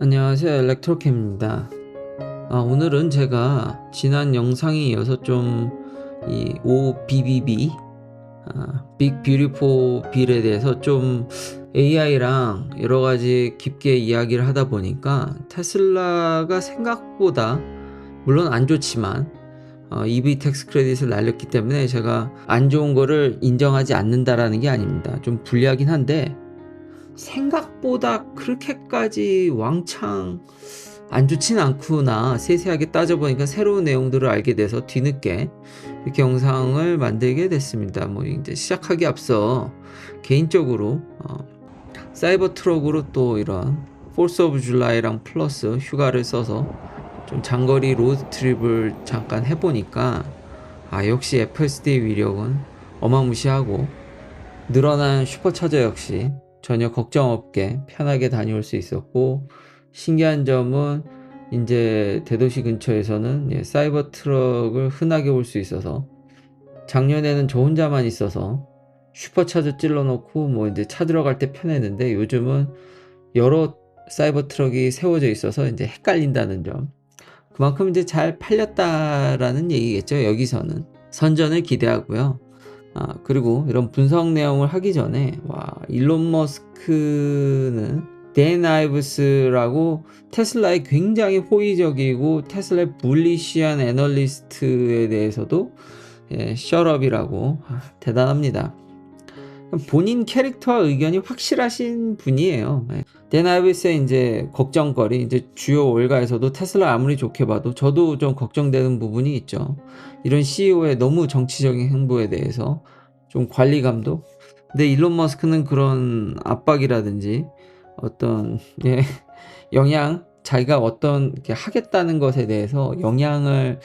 안녕하세요. 엘렉트로캠입니다. 오늘은 제가 지난 영상에 이어서 좀 이 OBBB, Big Beautiful Bill에 대해서 좀 AI랑 여러 가지 깊게 이야기를 하다 보니까 테슬라가 생각보다 물론 안 좋지만 EV 텍스 크레딧을 날렸기 때문에 제가 안 좋은 거를 인정하지 않는다라는 게 아닙니다. 좀 불리하긴 한데 생각보다 그렇게까지 왕창 안 좋진 않구나 세세하게 따져보니까 새로운 내용들을 알게 돼서 뒤늦게 이렇게 영상을 만들게 됐습니다. 뭐 이제 시작하기 앞서 개인적으로 사이버 트럭으로 또 이런 포스 오브 줄라이랑 플러스 휴가를 써서 좀 장거리 로드 트립을 잠깐 해보니까 역시 FSD 위력은 어마무시하고 늘어난 슈퍼차저 역시 전혀 걱정 없게 편하게 다녀올 수 있었고, 신기한 점은 이제 대도시 근처에서는 사이버 트럭을 흔하게 볼 수 있어서, 작년에는 저 혼자만 있어서 슈퍼차저 찔러 놓고 뭐 이제 찾으러 갈 때 편했는데, 요즘은 여러 사이버 트럭이 세워져 있어서 이제 헷갈린다는 점, 그만큼 이제 잘 팔렸다라는 얘기겠죠. 여기서는 선전을 기대하고요. 그리고 이런 분석 내용을 하기 전에 일론 머스크는 댄 아이브스라고 테슬라에 굉장히 호의적이고 테슬라의 불리시한 애널리스트에 대해서도 셧업이라고 대단합니다. 본인 캐릭터와 의견이 확실하신 분이에요. 댄 아이브스의 이제 걱정거리, 이제 주요 월가에서도 테슬라 아무리 좋게 봐도 저도 좀 걱정되는 부분이 있죠. 이런 CEO의 너무 정치적인 행보에 대해서 좀 관리 감독. 근데 일론 머스크는 그런 압박이라든지 어떤 영향, 자기가 어떤 하겠다는 것에 대해서 영향을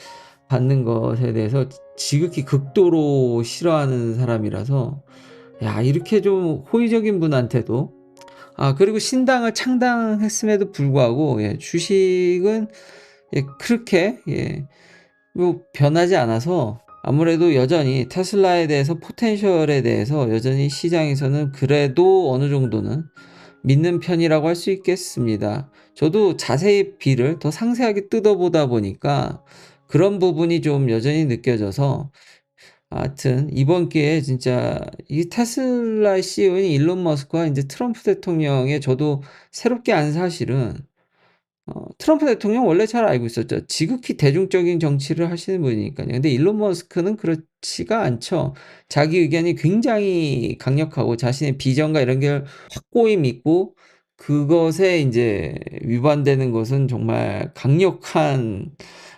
받는 것에 대해서 지극히 극도로 싫어하는 사람이라서, 이렇게 좀 호의적인 분한테도, 그리고 신당을 창당했음에도 불구하고, 주식은, 그렇게, 뭐, 변하지 않아서, 아무래도 여전히 테슬라에 대해서, 포텐셜에 대해서 여전히 시장에서는 그래도 어느 정도는 믿는 편이라고 할 수 있겠습니다. 저도 자세히 B를 더 상세하게 뜯어보다 보니까 그런 부분이 좀 여전히 느껴져서, 하여튼 이번 기회에 진짜 이 테슬라 CEO인 일론 머스크와 이제 트럼프 대통령의, 저도 새롭게 안 사실은 트럼프 대통령 원래 잘 알고 있었죠. 지극히 대중적인 정치를 하시는 분이니까요. 근데 일론 머스크는 그렇지가 않죠. 자기 의견이 굉장히 강력하고 자신의 비전과 이런 걸 확고히 믿고, 그것에 이제 위반되는 것은 정말 강력한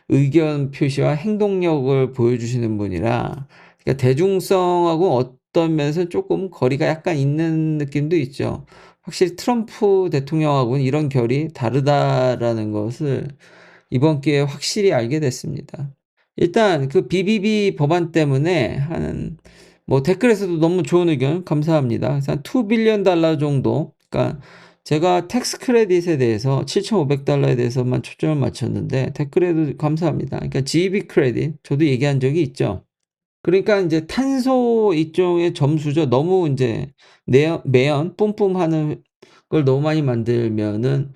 의견 표시와 행동력을 보여주시는 분이라, 그러니까 대중성하고 어떤 면에서 조금 거리가 약간 있는 느낌도 있죠. 확실히 트럼프 대통령하고는 이런 결이 다르다라는 것을 이번 기회에 확실히 알게 됐습니다. 일단 그 BBB 법안 때문에 뭐 댓글에서도 너무 좋은 의견 감사합니다. 그래서 한 $2 빌리언 정도, 그러니까 제가 텍스 크레딧에 대해서 $7,500에 대해서만 초점을 맞췄는데 댓글에도 감사합니다. 그러니까 GEB 크레딧 저도 얘기한 적이 있죠. 그러니까 이제 탄소 이쪽의 점수죠. 너무 이제 매연 뿜뿜하는 걸 너무 많이 만들면은,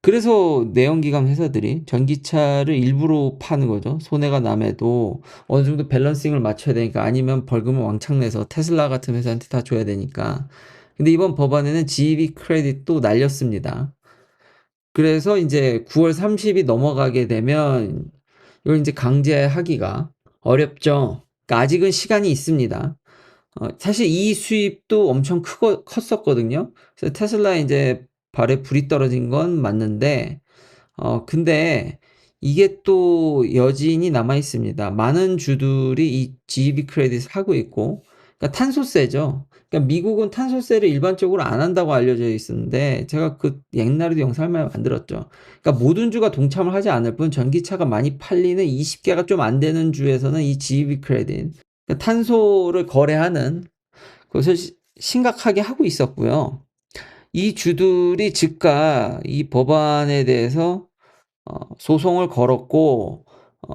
그래서 내연기관 회사들이 전기차를 일부러 파는 거죠. 손해가 남에도 어느 정도 밸런싱을 맞춰야 되니까, 아니면 벌금을 왕창 내서 테슬라 같은 회사한테 다 줘야 되니까. 근데 이번 법안에는 GEV 크레딧도 날렸습니다. 그래서 이제 9월 30이 넘어가게 되면 이걸 이제 강제하기가 어렵죠. 그러니까 아직은 시간이 있습니다. 사실 이 수입도 엄청 컸었거든요. 그래서 테슬라에 이제 발에 불이 떨어진 건 맞는데, 근데 이게 또 여진이 남아 있습니다. 많은 주들이 이 GEV 크레딧을 하고 있고, 그러니까 탄소세죠. 그러니까 미국은 탄소세를 일반적으로 안 한다고 알려져 있었는데, 제가 그 옛날에도 영상을 많이 만들었죠. 그러니까 모든 주가 동참을 하지 않을 뿐, 전기차가 많이 팔리는 20개가 좀 안 되는 주에서는 이 GEV 크레딧, 그러니까 탄소를 거래하는 것을 심각하게 하고 있었고요. 이 주들이 즉각 이 법안에 대해서 소송을 걸었고, 어,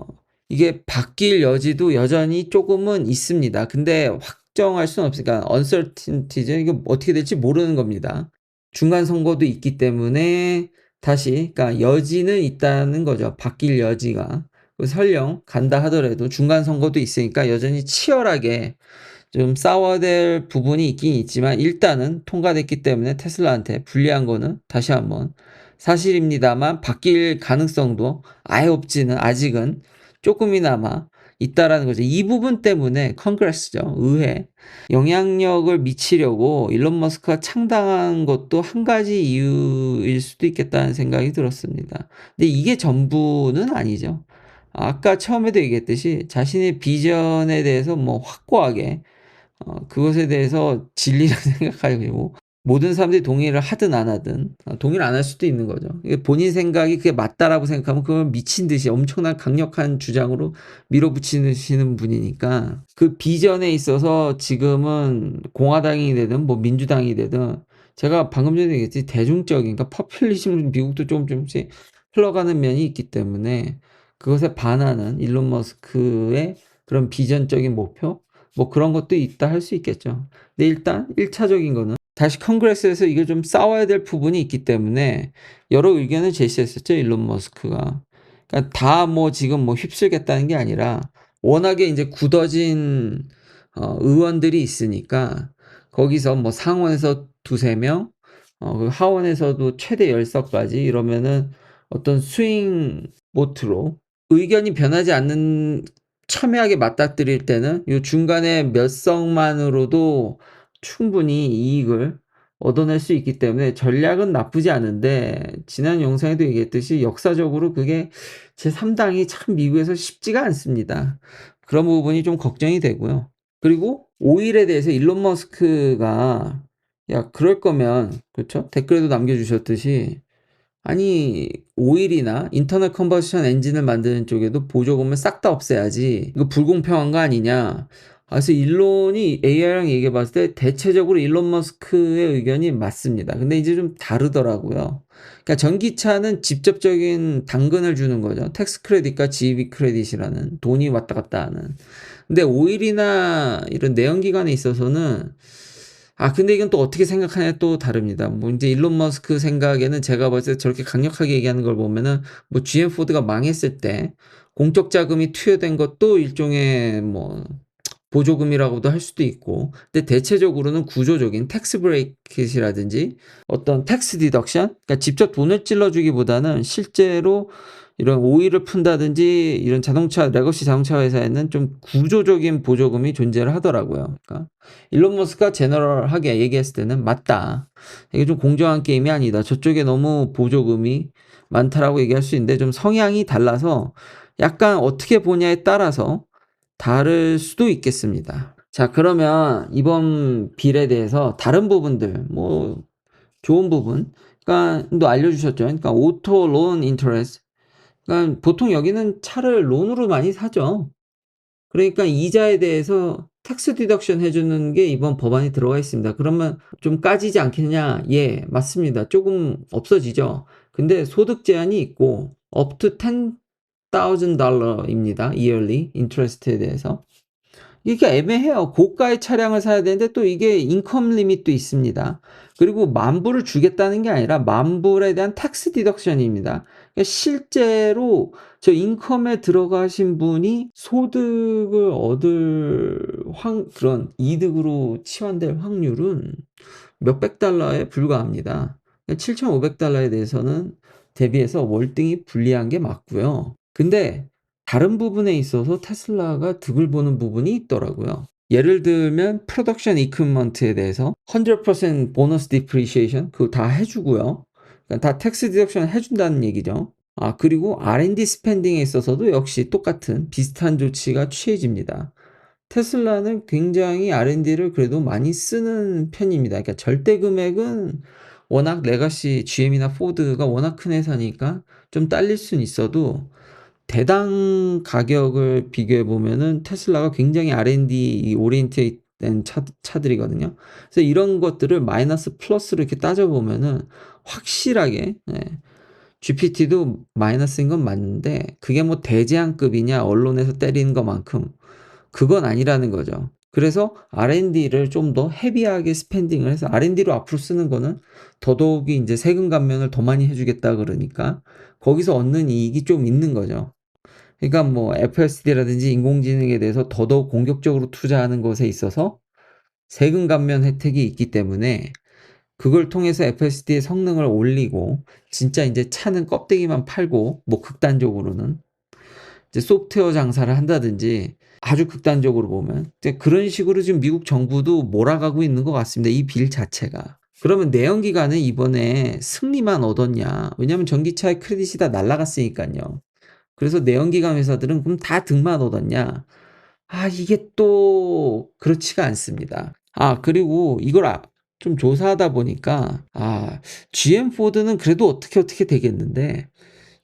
이게 바뀔 여지도 여전히 조금은 있습니다. 근데 확정할 수는 없으니까 uncertainty죠. 이게 어떻게 될지 모르는 겁니다. 중간 선거도 있기 때문에 다시 그러니까 여지는 있다는 거죠. 바뀔 여지가. 설령 간다 하더라도 중간 선거도 있으니까 여전히 치열하게 좀 싸워야 될 부분이 있긴 있지만 일단은 통과됐기 때문에 테슬라한테 불리한 거는 다시 한번 사실입니다만 바뀔 가능성도 아예 없지는 아직은 쪼끔이나마 있다라는 거죠. 이 부분 때문에 컨그레스죠. 의회. 영향력을 미치려고 일론 머스크가 창당한 것도 한 가지 이유일 수도 있겠다는 생각이 들었습니다. 근데 이게 전부는 아니죠. 아까 처음에도 얘기했듯이 자신의 비전에 대해서 뭐 확고하게 그것에 대해서 진리라고 생각하고 모든 사람들이 동의를 하든 안 하든 동의를 안 할 수도 있는 거죠. 이게 본인 생각이 그게 맞다라고 생각하면 그걸 미친 듯이 엄청난 강력한 주장으로 밀어붙이시는 분이니까 그 비전에 있어서 지금은 공화당이 되든 뭐 민주당이 되든 제가 방금 전에 얘기했지 대중적인 그러니까 퍼퓰리즘은 미국도 조금씩 흘러가는 면이 있기 때문에 그것에 반하는 일론 머스크의 그런 비전적인 목표 뭐 그런 것도 있다 할 수 있겠죠. 근데 일단 1차적인 거는 다시 컨그레스에서 이걸 좀 싸워야 될 부분이 있기 때문에 여러 의견을 제시했었죠, 일론 머스크가. 그러니까 다 뭐 지금 뭐 휩쓸겠다는 게 아니라 워낙에 이제 굳어진 의원들이 있으니까 거기서 뭐 상원에서 두세 명, 그 하원에서도 최대 10석까지 이러면은 어떤 스윙 보트로 의견이 변하지 않는 첨예하게 맞닥뜨릴 때는 요 중간에 몇 석만으로도 충분히 이익을 얻어낼 수 있기 때문에 전략은 나쁘지 않은데 지난 영상에도 얘기했듯이 역사적으로 그게 제3당이 참 미국에서 쉽지가 않습니다. 그런 부분이 좀 걱정이 되고요. 그리고 오일에 대해서 일론 머스크가 야 그럴 거면 그쵸? 댓글에도 남겨주셨듯이 아니 오일이나 인터널 컨버션 엔진을 만드는 쪽에도 보조금을 싹 다 없애야지 이거 불공평한 거 아니냐. 그래서 일론이 AI랑 얘기해 봤을 때 대체적으로 일론 머스크의 의견이 맞습니다. 근데 이제 좀 다르더라고요. 그러니까 전기차는 직접적인 당근을 주는 거죠. 텍스 크레딧과 지이비 크레딧이라는 돈이 왔다 갔다 하는. 근데 오일이나 이런 내연기관에 있어서는 근데 이건 또 어떻게 생각하냐에 또 다릅니다. 뭐 인제 일론 머스크 생각에는 제가 봤을 때 저렇게 강력하게 얘기하는 걸 보면은 뭐 GM 포드가 망했을 때 공적 자금이 투여된 것도 일종의 뭐 보조금이라고도 할 수도 있고 근데 대체적으로는 구조적인 텍스 브레이크이라든지 어떤 텍스 디덕션 그러니까 직접 돈을 찔러 주기보다는 실제로 이런 오일을 푼다든지 이런 자동차 레거시 자동차 회사에는 좀 구조적인 보조금이 존재를 하더라고요. 그러니까 일론 머스크가 제너럴하게 얘기했을 때는 "맞다. 이게 좀 공정한 게임이 아니다. 저쪽에 너무 보조금이 많다."라고 얘기할 수 있는데 좀 성향이 달라서 약간 어떻게 보냐에 따라서 다를 수도 있겠습니다. 자 그러면 이번 빌에 대해서 다른 부분들 뭐 좋은 부분 그러니까 또 알려주셨죠. 그러니까 오토 론 인터레스트 그러니까 보통 여기는 차를 론으로 많이 사죠. 그러니까 이자에 대해서 텍스 디덕션 해 주는 게 이번 법안에 들어가 있습니다. 그러면 좀 까지지 않겠냐? 예 맞습니다. 쪼금 없어지죠. 근데 소득 제한이 있고 up to $10,000 입니다. yearly interest에 대해서. 이게 애매해요. 고가의 차량을 사야 되는데 또 이게 인컴 리밋도 있습니다. 그리고 만 불을 주겠다는 게 아니라 만 불에 대한 텍스 디덕션입니다. 그러니까 실제로 저 인컴에 들어가신 분이 소득을 얻을 그런 이득으로 치환될 확률은 몇백 달러에 불과합니다. 7,500달러에 대해서는 대비해서 월등히 불리한 게 맞고요. 근데 다른 부분에 있어서 테슬라가 득을 보는 부분이 있더라고요. 예를 들면 프로덕션 이퀴먼트에 대해서 100% 보너스 디프리시에이션 그거 다 해 주고요. 그러니까 다 텍스 디덕션 해 준다는 얘기죠. 그리고 R&D 스pen딩에 있어서도 역시 똑같은 비슷한 조치가 취해집니다. 테슬라는 굉장히 R&D를 그래도 많이 쓰는 편입니다. 그러니까 절대 금액은 워낙 레가시 GM이나 포드가 워낙 큰 회사니까 좀 딸릴 수는 있어도 대당 가격을 비교해 보면은 테슬라가 굉장히 R&D 오리엔테이트된 차들이거든요. 그래서 이런 것들을 마이너스 플러스로 이렇게 따져 보면은 확실하게 GPT도 마이너스인 건 맞는데 그게 뭐 대제한급이냐 언론에서 때리는 것만큼 그건 아니라는 거죠. 그래서 R&D를 좀 더 헤비하게 스pen딩을 해서 R&D로 앞으로 쓰는 거는 더더욱이 인제 세금 감면을 더 많이 해 주겠다 그러니까 거기서 얻는 이익이 좀 있는 거죠. 그러니까 뭐 FSD라든지 인공지능에 대해서 더더욱 공격적으로 투자하는 것에 있어서 세금 감면 혜택이 있기 때문에 그걸 통해서 FSD의 성능을 올리고 진짜 인제 차는 껍데기만 팔고 뭐 극단적으로는 이제 소프트웨어 장사를 한다든지 아주 극단적으로 보면 이제 그런 식으로 지금 미국 정부도 몰아가고 있는 것 같습니다, 이 빌 자체가. 그러면 내연기관은 이번에 승리만 얻었냐? 왜냐하면 전기차의 크레딧이 다 날아갔으니깐요. 그래서 내연기관 회사들은 그럼 다 득만 얻었냐? 이게 또 그렇지가 않습니다. 그리고 이걸 좀 조사하다 보니까 GM 포드는 그래도 어떻게 되겠는데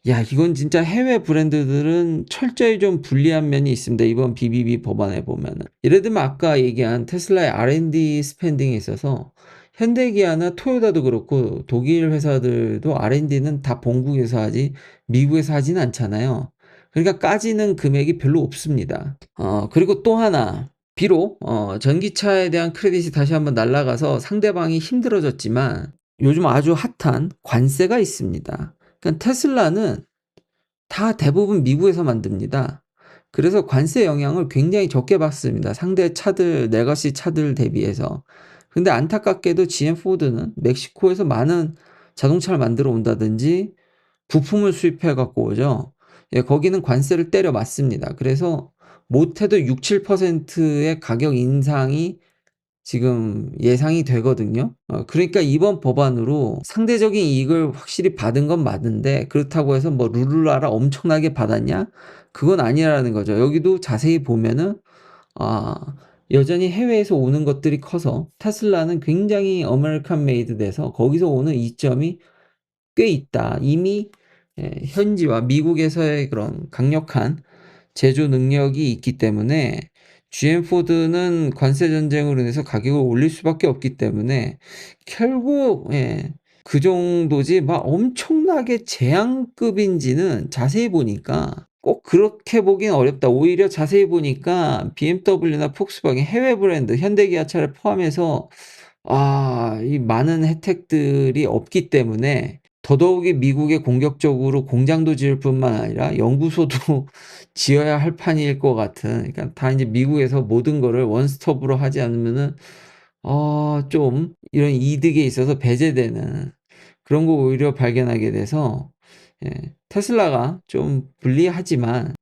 야, 이건 진짜 해외 브랜드들은 철저히 좀 불리한 면이 있습니다, 이번 BBB 법안에 보면은. 예를 들면 아까 얘기한 테슬라의 R&D 스pen딩에 있어서 현대기아나 토요타도 그렇고 독일 회사들도 R&D는 다 본국에서 하지 미국에서 하진 않잖아요. 그러니까 까지는 금액이 별로 없습니다. 그리고 또 하나, 비록 전기차에 대한 크레딧이 다시 한번 날아가서 상대방이 힘들어졌지만 요즘 아주 핫한 관세가 있습니다. 그러니까 테슬라는 다 대부분 미국에서 만듭니다. 그래서 관세 영향을 굉장히 적게 받습니다, 상대 차들, 레거시 차들 대비해서. 근데 안타깝게도 GM 포드는 멕시코에서 많은 자동차를 만들어 온다든지 부품을 수입해 갖고 오죠. 예, 거기는 관세를 때려 맞습니다. 그래서 못해도 6~7%의 가격 인상이 지금 예상이 되거든요. 그러니까 이번 법안으로 상대적인 이익을 확실히 받은 건 맞는데 그렇다고 해서 뭐 룰루랄라 엄청나게 받았냐? 그건 아니라는 거죠. 여기도 자세히 보면은 아 여전히 해외에서 오는 것들이 커서 테슬라는 굉장히 아메리칸 메이드 돼서 거기서 오는 이점이 꽤 있다. 이미 현지와 미국에서의 그런 강력한 제조 능력이 있기 때문에 GM 포드는 관세 전쟁으로 인해서 가격을 올릴 수밖에 없기 때문에 결국 그 정도지 막 엄청나게 재앙급인지는 자세히 보니까 꼭 그렇게 보긴 어렵다. 오히려 자세히 보니까 BMW나 폭스바겐 해외 브랜드, 현대기아차를 포함해서 이 많은 혜택들이 없기 때문에 더더욱이 미국에 공격적으로 공장도 지을 뿐만 아니라 연구소도 지어야 할 판일 것 같은, 그러니까 다 인제 미국에서 모든 거를 원스톱으로 하지 않으면은 좀 이런 이득에 있어서 배제되는 그런 거 오히려 발견하게 돼서 테슬라가 좀 불리하지만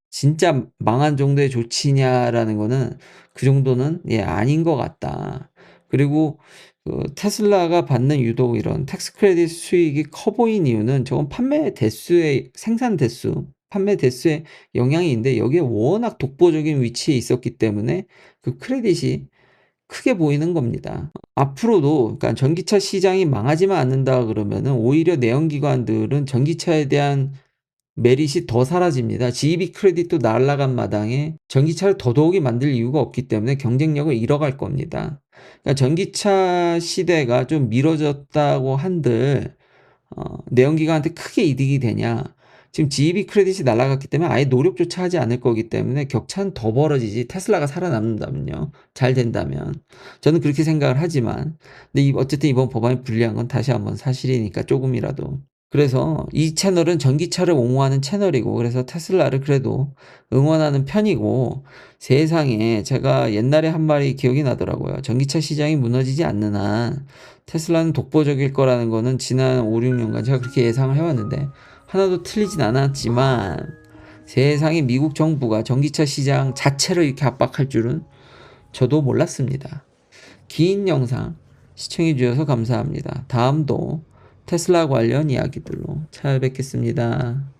진짜 망한 정도의 조치냐라는 거는 그 정도는 아닌 것 같다. 그리고 그 테슬라가 받는 유독 이런 텍스 크레딧 수익이 커 보인 이유는 저건 판매 대수의 생산 대수, 판매 대수에 영향이 있는데 여기에 워낙 독보적인 위치에 있었기 때문에 그 크레딧이 크게 보이는 겁니다. 앞으로도 그러니까 전기차 시장이 망하지만 않는다 그러면은 오히려 내연기관들은 전기차에 대한 메릿이 더 사라집니다. GEB 크레딧도 날아간 마당에 전기차를 더더욱이 만들 이유가 없기 때문에 경쟁력을 잃어갈 겁니다. 그러니까 전기차 시대가 좀 미뤄졌다고 한들 내연기관한테 크게 이득이 되냐? 지금 GEB 크레딧이 날아갔기 때문에 아예 노력조차 하지 않을 거기 때문에 격차는 더 벌어지지, 테슬라가 살아남는다면요. 잘 된다면. 저는 그렇게 생각을 하지만 근데 어쨌든 이번 법안이 불리한 건 다시 한번 사실이니까 조금이라도. 그래서 이 채널은 전기차를 옹호하는 채널이고 그래서 테슬라를 그래도 응원하는 편이고, 세상에 제가 옛날에 한 말이 기억이 나더라고요. 전기차 시장이 무너지지 않는 한 테슬라는 독보적일 거라는 거는 지난 5~6년간 제가 그렇게 예상을 해왔는데 하나도 틀리진 않았지만 세상에 미국 정부가 전기차 시장 자체를 이렇게 압박할 줄은 저도 몰랐습니다. 긴 영상 시청해 주셔서 감사합니다. 다음도 테슬라 관련 이야기들로 찾아뵙겠습니다.